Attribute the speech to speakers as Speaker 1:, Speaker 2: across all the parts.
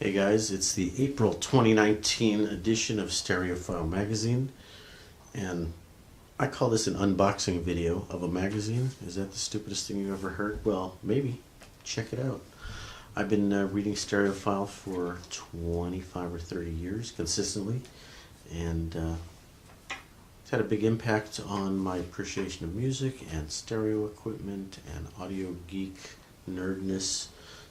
Speaker 1: Hey guys, it's the April 2019 edition of Stereophile Magazine, and I call this an unboxing video of a magazine. Is that the stupidest thing you've ever heard? Well, maybe. Check it out. I've been reading Stereophile for 25 or 30 years consistently, and it's had a big impact on my appreciation of music and stereo equipment and audio geek nerdness.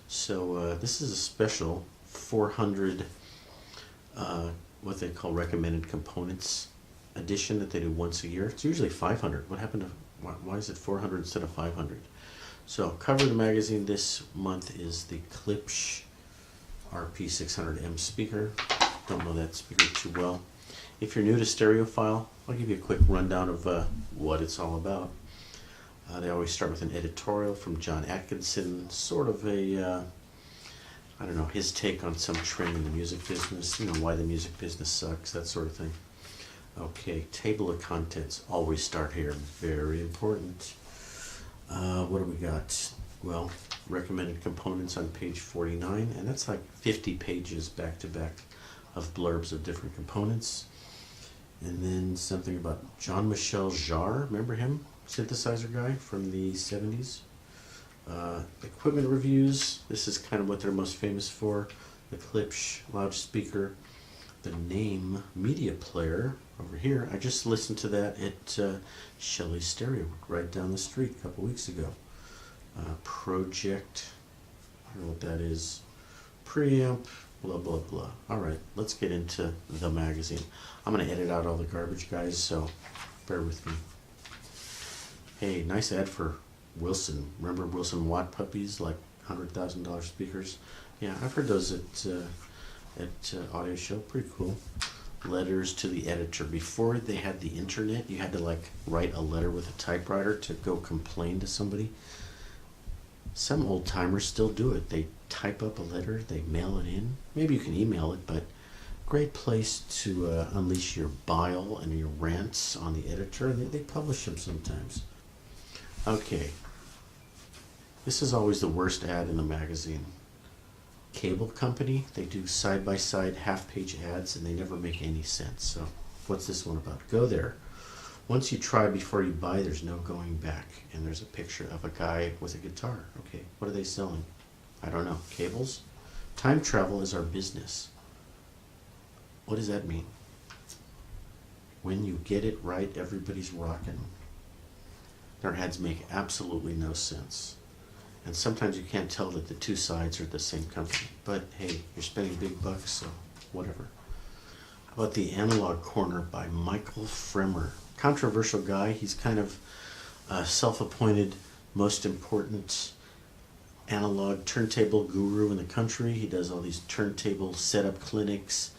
Speaker 1: So this is a special 400 what they call recommended components edition that they do once a year. It's usually 500. What happened to why is it 400 instead of 500? So cover of the magazine this month is the Klipsch RP600M speaker. Don't know that speaker too well. If you're new to Stereophile, I'll give you a quick rundown of what it's all about. They always start with an editorial from John Atkinson, sort of a I don't know, his take on some trend in the music business, you know, why the music business sucks, that sort of thing. Okay, table of contents, always start here, very important. What do we got? Well, recommended components on page 49, and that's like 50 pages back to back of blurbs of different components. And then something about Jean-Michel Jarre, remember him? Synthesizer guy from the 70s. Equipment reviews, this is kind of what they're most famous for. The Klipsch loudspeaker, the Name media player over here. I just listened to that at Shelley's Stereo right down the street a couple weeks ago. Project, I don't know what that is. Preamp, blah blah blah. Alright, let's get into the magazine. I'm going to edit out all the garbage, guys, so bear with me. Hey, nice ad for Wilson. Remember Wilson Watt puppies, like $100,000 speakers? Yeah, I've heard those at Audio Show. Pretty cool. Letters to the editor. Before they had the internet, you had to like write a letter with a typewriter to go complain to somebody. Some old timers still do it. They type up a letter, they mail it in. Maybe you can email it, but great place to unleash your bile and your rants on the editor. They publish them sometimes. Okay, this is always the worst ad in the magazine. Cable company, they do side-by-side half-page ads and they never make any sense. So what's this one about? Go there. Once you try before you buy, there's no going back. And there's a picture of a guy with a guitar. Okay, what are they selling? I don't know. Cables? Time travel is our business. What does that mean? When you get it right, everybody's rocking. Their ads make absolutely no sense. And sometimes you can't tell that the two sides are the same company. But hey, you're spending big bucks, so whatever. How about the Analog Corner by Michael Fremer? Controversial guy. He's kind of self-appointed most important analog turntable guru in the country. He does all these turntable setup clinics,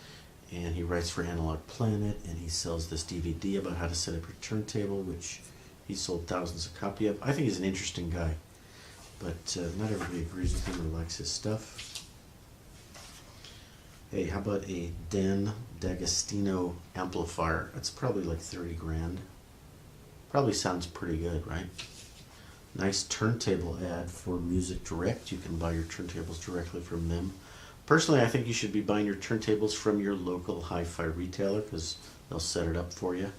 Speaker 1: and he writes for Analog Planet, and he sells this DVD about how to set up your turntable, which he sold thousands of copies of. I think he's an interesting guy, but not everybody agrees with him or likes his stuff. Hey, how about a Dan D'Agostino amplifier? That's probably like 30 grand. Probably sounds pretty good, right? Nice turntable ad for Music Direct. You can buy your turntables directly from them. Personally, I think you should be buying your turntables from your local hi-fi retailer because they'll set it up for you.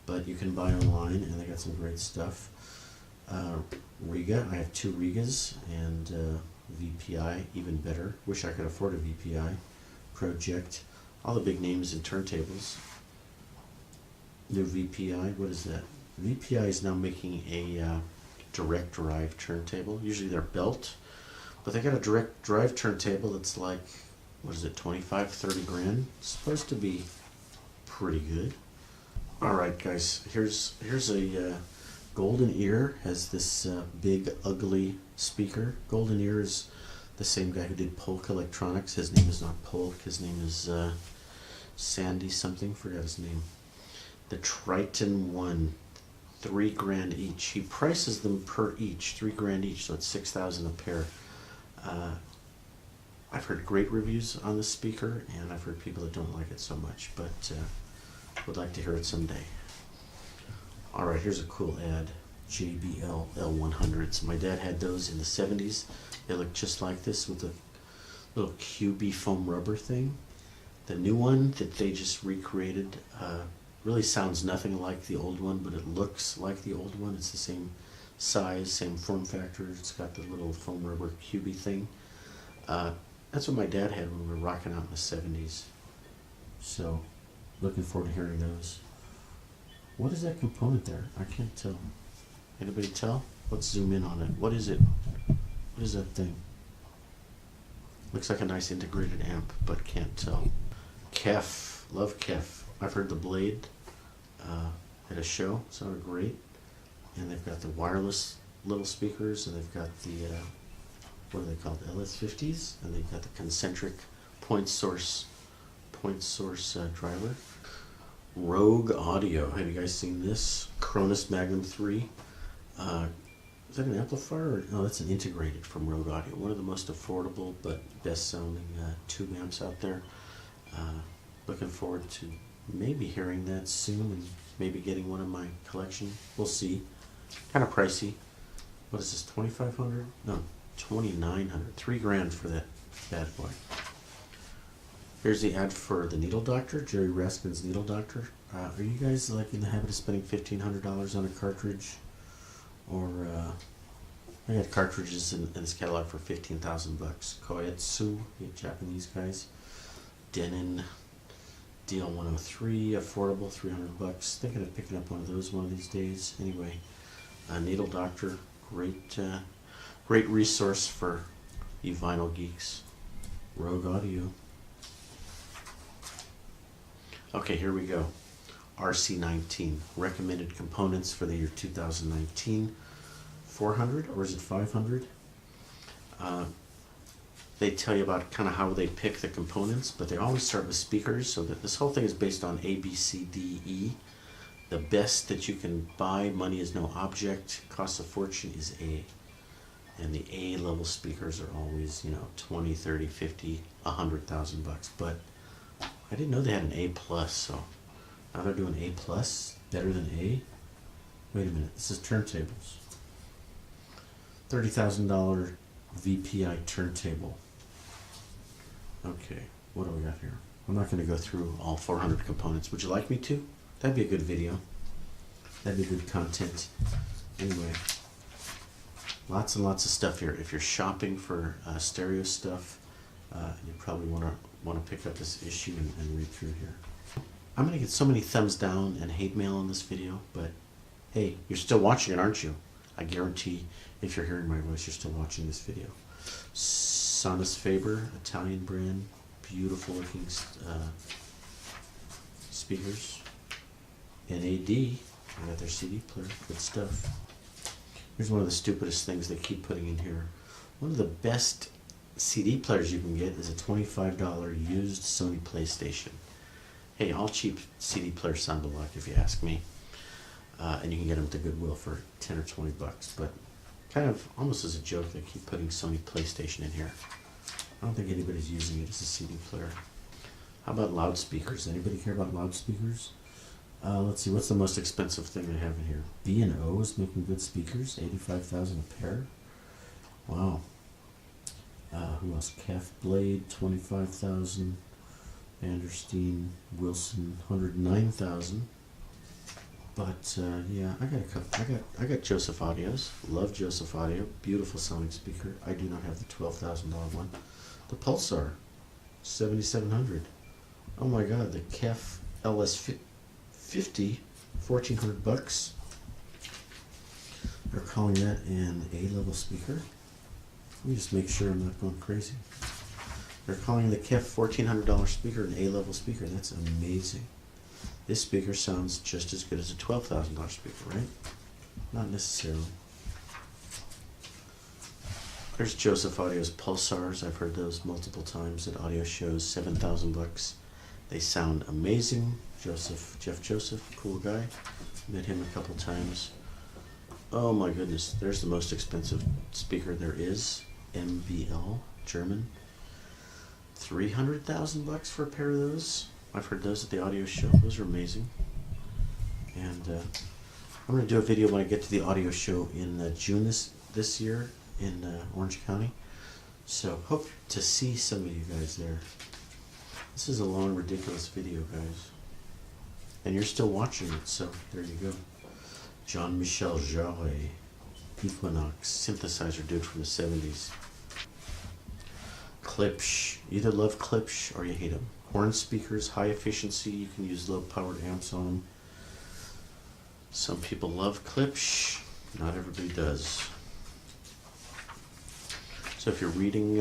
Speaker 1: But you can buy online, and they got some great stuff. Riga, I have two Rigas, and VPI, even better. Wish I could afford a VPI. Project, all the big names in turntables. New VPI, what is that? VPI is now making a direct drive turntable. Usually they're belt, but they got a direct drive turntable that's like, what is it, 25, 30 grand? It's supposed to be pretty good. Alright guys, here's a Golden Ear, has this big ugly speaker. Golden Ear is the same guy who did Polk Electronics. His name is not Polk, his name is Sandy something, forgot his name. The Triton 1, 3 grand each. He prices them per each, 3 grand each, so it's 6,000 a pair. I've heard great reviews on this speaker, and I've heard people that don't like it so much, but would like to hear it someday. Alright, here's a cool ad. JBL L100s. My dad had those in the 70s. They look just like this with the little QB foam rubber thing. The new one that they just recreated really sounds nothing like the old one, but it looks like the old one. It's the same size, same form factor. It's got the little foam rubber QB thing. That's what my dad had when we were rocking out in the 70s. So, looking forward to hearing those. What is that component there? I can't tell. Anybody tell? Let's zoom in on it. What is it? What is that thing? Looks like a nice integrated amp, but can't tell. Kef. Love Kef. I've heard the Blade at a show. Sounded great. And they've got the wireless little speakers, and they've got the, what are they called? LS50s? And they've got the concentric point source driver. Rogue Audio. Have you guys seen this? Cronus Magnum 3. Is that an amplifier? Or, no, that's an integrated from Rogue Audio. One of the most affordable but best sounding tube amps out there. Looking forward to maybe hearing that soon and maybe getting one in my collection. We'll see. Kind of pricey. What is this, 2,500? No, 2,900. $3,000 for that bad boy. Here's the ad for the Needle Doctor, Jerry Raskin's Needle Doctor. Are you guys like in the habit of spending $1,500 on a cartridge? Or I got cartridges in this catalog for 15,000 bucks. Koetsu, the Japanese guys. Denon DL103, affordable, 300 bucks. Thinking of picking up one of those one of these days. Anyway, Needle Doctor, great resource for you vinyl geeks. Rogue Audio. Okay, here we go. RC19, recommended components for the year 2019. 400, or is it 500? They tell you about kind of how they pick the components, but they always start with speakers, so that this whole thing is based on A, B, C, D, E. The best that you can buy, money is no object, costs a fortune, is A. And the A level speakers are always, 20, 30, 50, 100,000 bucks. But I didn't know they had an A plus, so now they're doing A plus, better than A. Wait a minute, this is turntables. $30,000 VPI turntable. Okay, what do we got here? I'm not going to go through all 400 components. Would you like me to? That'd be a good video. That'd be good content. Anyway, lots and lots of stuff here. If you're shopping for stereo stuff, you probably want to pick up this issue and read through here. I'm going to get so many thumbs down and hate mail on this video, but hey, you're still watching it, aren't you? I guarantee if you're hearing my voice, you're still watching this video. Sonus Faber, Italian brand, beautiful looking speakers. NAD, I got their CD player, good stuff. Here's one of the stupidest things they keep putting in here. One of the best CD players you can get is a $25 used Sony PlayStation. Hey, all cheap CD players sound alike if you ask me. And you can get them at the Goodwill for 10 or 20 bucks. But kind of almost as a joke, they keep putting Sony PlayStation in here. I don't think anybody's using it as a CD player. How about loudspeakers? Anybody care about loudspeakers? Let's see, what's the most expensive thing they have in here? B&O is making good speakers, $85,000 a pair. Wow. Who else? Calf Blade, $25,000. Vandersteen, Wilson, $109,000. But yeah, I got a couple. I got Joseph Audios. Love Joseph Audio. Beautiful sounding speaker. I do not have the $12,000 one. The Pulsar, $7,700. Oh my God, the Kef LS50, $1,400. They're calling that an A-level speaker. Let me just make sure I'm not going crazy. They're calling the Kef $1,400 speaker an A-level speaker. That's amazing. This speaker sounds just as good as a $12,000 speaker, right? Not necessarily. There's Joseph Audio's Pulsars. I've heard those multiple times at audio shows. 7,000 bucks. They sound amazing. Jeff Joseph, cool guy. Met him a couple times. Oh my goodness, there's the most expensive speaker there is. MVL, German. 300,000 bucks for a pair of those. I've heard those at the audio show. Those are amazing. And I'm going to do a video when I get to the audio show in June this year in Orange County. So hope to see some of you guys there. This is a long, ridiculous video, guys. And you're still watching it, so there you go. Jean-Michel Jarre, Equinox, synthesizer dude from the 70s. Klipsch. You either love Klipsch or you hate them. Horn speakers, high efficiency. You can use low-powered amps on them. Some people love Klipsch. Not everybody does. So if you're reading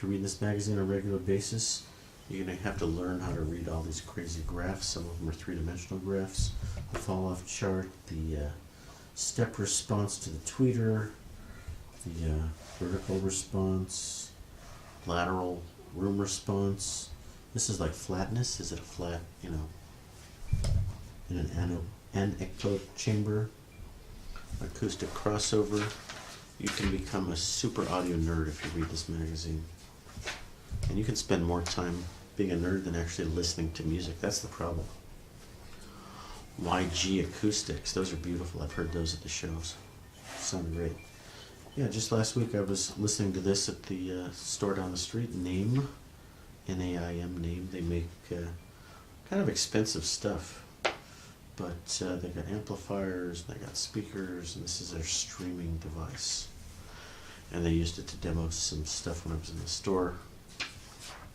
Speaker 1: this magazine on a regular basis, you're going to have to learn how to read all these crazy graphs. Some of them are three-dimensional graphs. The fall-off chart, the step response to the tweeter, the vertical response, lateral room response. This is like flatness. Is it a flat, in an anechoic chamber? Acoustic crossover. You can become a super audio nerd if you read this magazine. And you can spend more time being a nerd than actually listening to music. That's the problem. YG acoustics. Those are beautiful. I've heard those at the shows. Sound great. Yeah, just last week I was listening to this at the store down the street. Name. N-A-I-M, Name. They make kind of expensive stuff. But they got amplifiers, they got speakers, and this is their streaming device. And they used it to demo some stuff when I was in the store.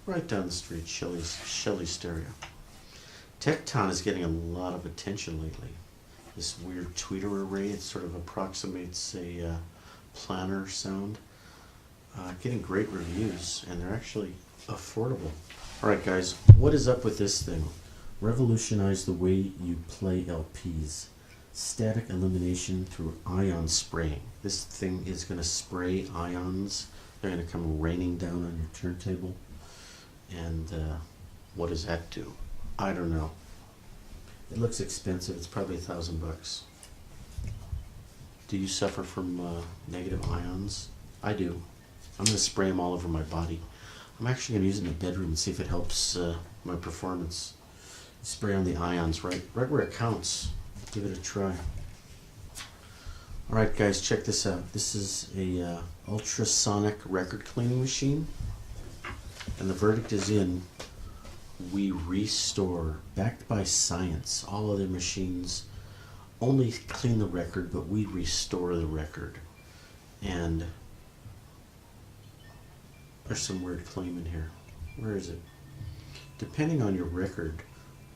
Speaker 1: Right down the street, Shelley Stereo. Tecton is getting a lot of attention lately. This weird tweeter array, it sort of approximates a planar sound. Getting great reviews, and they're actually affordable. Alright guys, what is up with this thing? Revolutionize the way you play LPs. Static elimination through ion spraying. This thing is going to spray ions. They're going to come raining down on your turntable. And what does that do? I don't know. It looks expensive. It's probably $1,000. Do you suffer from negative ions? I do. I'm going to spray them all over my body. I'm actually going to use it in the bedroom and see if it helps my performance. Spray on the ions right where it counts. Give it a try. Alright guys, check this out. This is a ultrasonic record cleaning machine. And the verdict is in. We restore. Backed by science. All other machines only clean the record, but we restore the record. And there's some weird claim in here. Where is it? Depending on your record,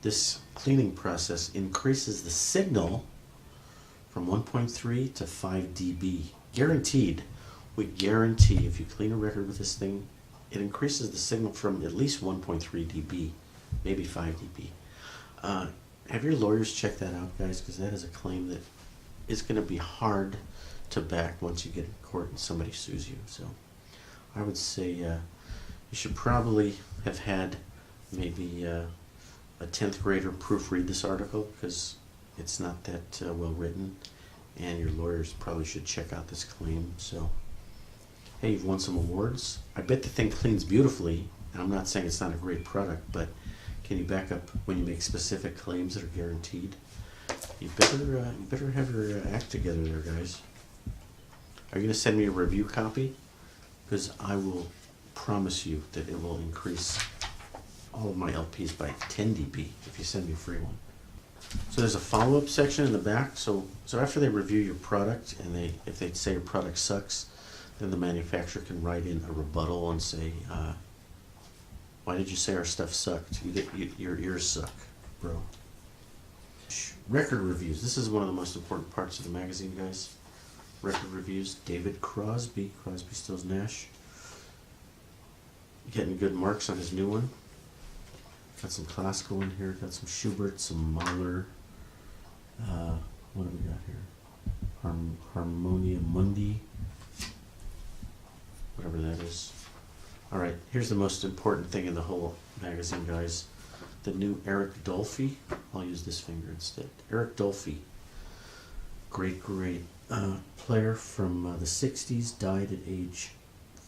Speaker 1: this cleaning process increases the signal from 1.3 to 5 dB. Guaranteed. We guarantee if you clean a record with this thing, it increases the signal from at least 1.3 dB, maybe 5 dB. Have your lawyers check that out, guys, because that is a claim that is going to be hard to back once you get in court and somebody sues you. So I would say you should probably have had maybe a 10th grader proofread this article, because it's not that well written, and your lawyers probably should check out this claim. So hey, you've won some awards. I bet the thing cleans beautifully, and I'm not saying it's not a great product, but can you back up when you make specific claims that are guaranteed? You better have your act together there, guys. Are you going to send me a review copy? Because I will promise you that it will increase all of my LPs by 10 dB if you send me a free one. So there's a follow-up section in the back. So after they review your product, and if they say your product sucks, then the manufacturer can write in a rebuttal and say, why did you say our stuff sucked? Your ears suck, bro. Record reviews. This is one of the most important parts of the magazine, guys. Record reviews. David Crosby, Crosby, Stills, Nash. Getting good marks on his new one. Got some classical in here. Got some Schubert, some Mahler. What do we got here? Harmonia Mundi. Whatever that is. Alright, here's the most important thing in the whole magazine, guys. The new Eric Dolphy. I'll use this finger instead. Eric Dolphy. Great player from the 60s. Died at age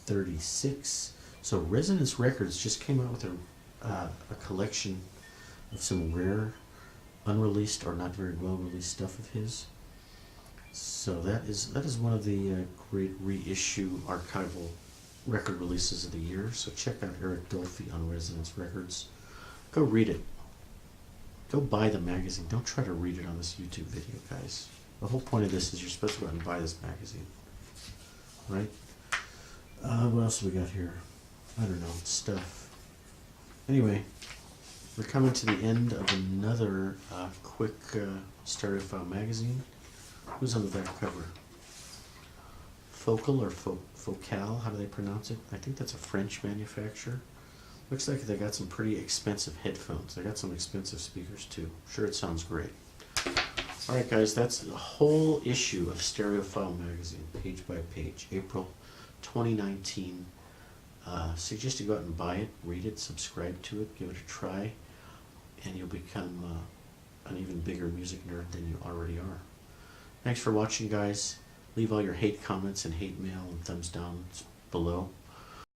Speaker 1: 36. So Resonance Records just came out with a collection of some rare, unreleased or not very well released stuff of his. So that is one of the great reissue archival record releases of the year. So check out Eric Dolphy on Resonance Records. Go read it. Go buy the magazine. Don't try to read it on this YouTube video, guys. The whole point of this is you're supposed to go out and buy this magazine. Right? What else have we got here? I don't know. Stuff. Anyway, we're coming to the end of another quick Stereophile Magazine. Who's on the back cover? Focal or Focal? How do they pronounce it? I think that's a French manufacturer. Looks like they got some pretty expensive headphones. They got some expensive speakers too. Sure, it sounds great. Alright guys, that's the whole issue of Stereophile Magazine, page by page, April 2019. Suggest you go out and buy it, read it, subscribe to it, give it a try, and you'll become an even bigger music nerd than you already are. Thanks for watching, guys. Leave all your hate comments and hate mail and thumbs down below.